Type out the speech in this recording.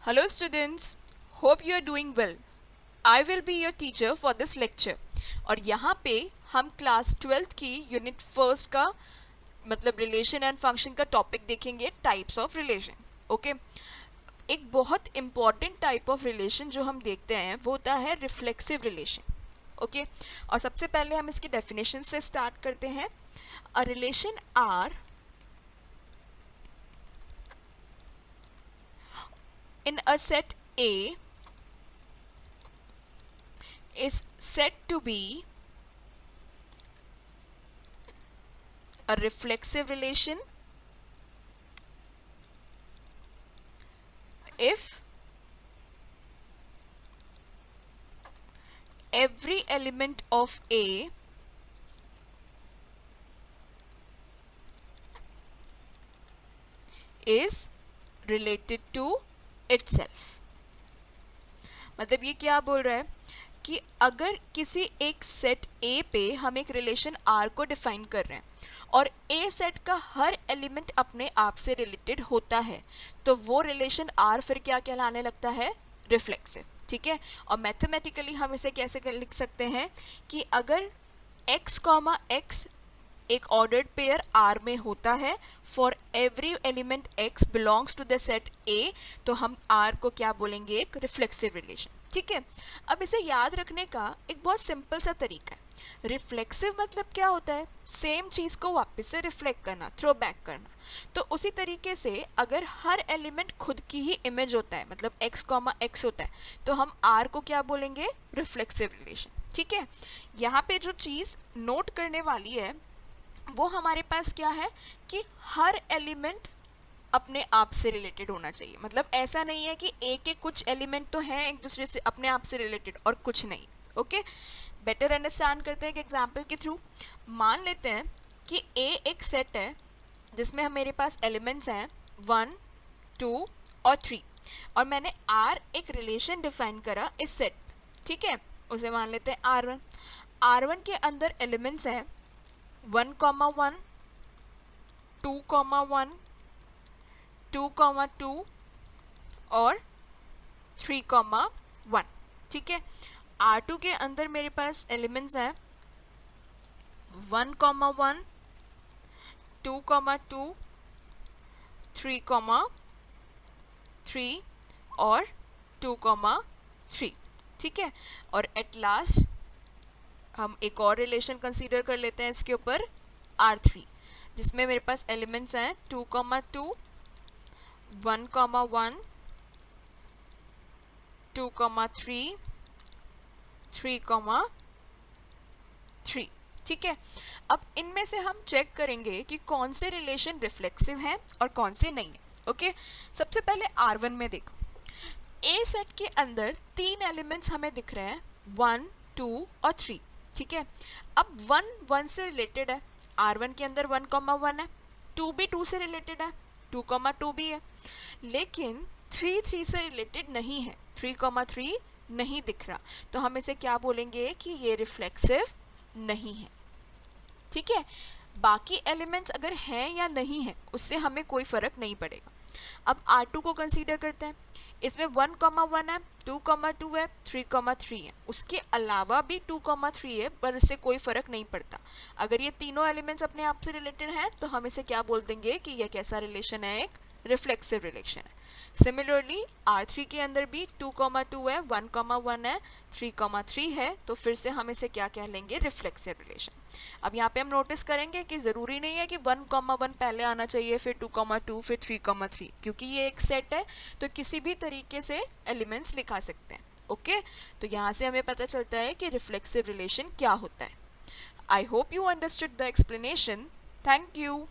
Hello students, hope you are doing well. I will be your teacher for this lecture. और यहाँ पे हम class 12th की unit first का मतलब रिलेशन एंड फंक्शन का टॉपिक देखेंगे, टाइप्स ऑफ रिलेशन. ओके, एक बहुत इंपॉर्टेंट टाइप ऑफ रिलेशन जो हम देखते हैं वो होता है रिफ्लेक्सिव रिलेशन. ओके, और सबसे पहले हम इसकी डेफिनेशन से स्टार्ट करते हैं. A relation are in a set A is said to be a reflexive relation if every element of A is related to itself. मतलब ये क्या बोल रहा है कि अगर किसी एक सेट A पे हम एक रिलेशन R को डिफाइन कर रहे हैं और A सेट का हर एलिमेंट अपने आप से रिलेटेड होता है तो वो रिलेशन R फिर क्या कहलाने लगता है? रिफ्लेक्सिव. ठीक है, और मैथमेटिकली हम इसे कैसे लिख सकते हैं कि अगर x, x एक ऑर्डर्ड पेयर R में होता है for every element x belongs to the set A, तो हम R को क्या बोलेंगे? एक रिफ्लेक्सिव रिलेशन. ठीक है, अब इसे याद रखने का एक बहुत सिंपल सा तरीका है. रिफ्लेक्सिव मतलब क्या होता है? सेम चीज़ को वापस से रिफ्लेक्ट करना, थ्रो बैक करना. तो उसी तरीके से अगर हर एलिमेंट खुद की ही इमेज होता है, मतलब x, x होता है, तो हम R को क्या बोलेंगे? Reflexive relation. ठीक है, यहाँ पे जो चीज़ नोट करने वाली है वो हमारे पास क्या है कि हर एलिमेंट अपने आप से रिलेटेड होना चाहिए. मतलब ऐसा नहीं है कि एक एक कुछ एलिमेंट तो हैं एक दूसरे से अपने आप से रिलेटेड और कुछ नहीं. ओके, बेटर अंडरस्टैंड करते हैं एक एग्जांपल के थ्रू. मान लेते हैं कि A एक सेट है जिसमें मेरे पास एलिमेंट्स हैं 1, 2 और 3 और मैंने R एक रिलेशन डिफाइन करा इस सेट. ठीक है, उसे मान लेते हैं R1. R1 के अंदर एलिमेंट्स हैं 1, 1, 2, 1, 2, 2 और 3, 1. ठीक है, R2 के अंदर मेरे पास एलिमेंट्स हैं 1, 1, 2, 2, 3, 3 और 2, 3. ठीक है, और एट लास्ट हम एक और रिलेशन कंसीडर कर लेते हैं इसके ऊपर R3 जिसमें मेरे पास एलिमेंट्स हैं 2, 2, 1, 1, 2, 3, 3, 3. ठीक है, अब इनमें से हम चेक करेंगे कि कौन से रिलेशन रिफ्लेक्सिव हैं और कौन से नहीं है. ओके, सबसे पहले R1 में देखो. A सेट के अंदर 3 एलिमेंट्स हमें दिख रहे हैं 1, 2 और 3. ठीक है, अब 1 1 से रिलेटेड है, R1 के अंदर 1, 1 है. 2 भी 2 से रिलेटेड है, 2, 2 भी है. लेकिन 3 3 से रिलेटेड नहीं है, 3, 3 नहीं दिख रहा. तो हम इसे क्या बोलेंगे कि ये रिफ्लेक्सिव नहीं है. ठीक है, बाकी एलिमेंट्स अगर हैं या नहीं हैं उससे हमें कोई फ़र्क नहीं पड़ेगा. अब R2 को कंसीडर करते हैं. इसमें 1, 1 है, 2, 2 है, 3, 3 है. उसके अलावा भी 2, 3 है पर इससे कोई फ़र्क नहीं पड़ता. अगर ये तीनों एलिमेंट्स अपने आप से रिलेटेड हैं तो हम इसे क्या बोल देंगे कि यह कैसा रिलेशन है? एक रिफ्लेक्सिव रिलेशन है. सिमिलरली R3 के अंदर भी 2, 2 है, 1, 1 है, 3, 3 है. तो फिर से हम इसे क्या कह लेंगे? Reflexive relation. अब यहाँ पे हम नोटिस करेंगे कि ज़रूरी नहीं है कि 1, 1 पहले आना चाहिए, फिर 2, 2, फिर 3, 3, क्योंकि ये एक सेट है तो किसी भी तरीके से एलिमेंट्स लिखा सकते हैं. ओके, तो यहाँ से हमें पता चलता है कि रिफ्लेक्सिव रिलेशन क्या होता है. I hope you understood the explanation. Thank you.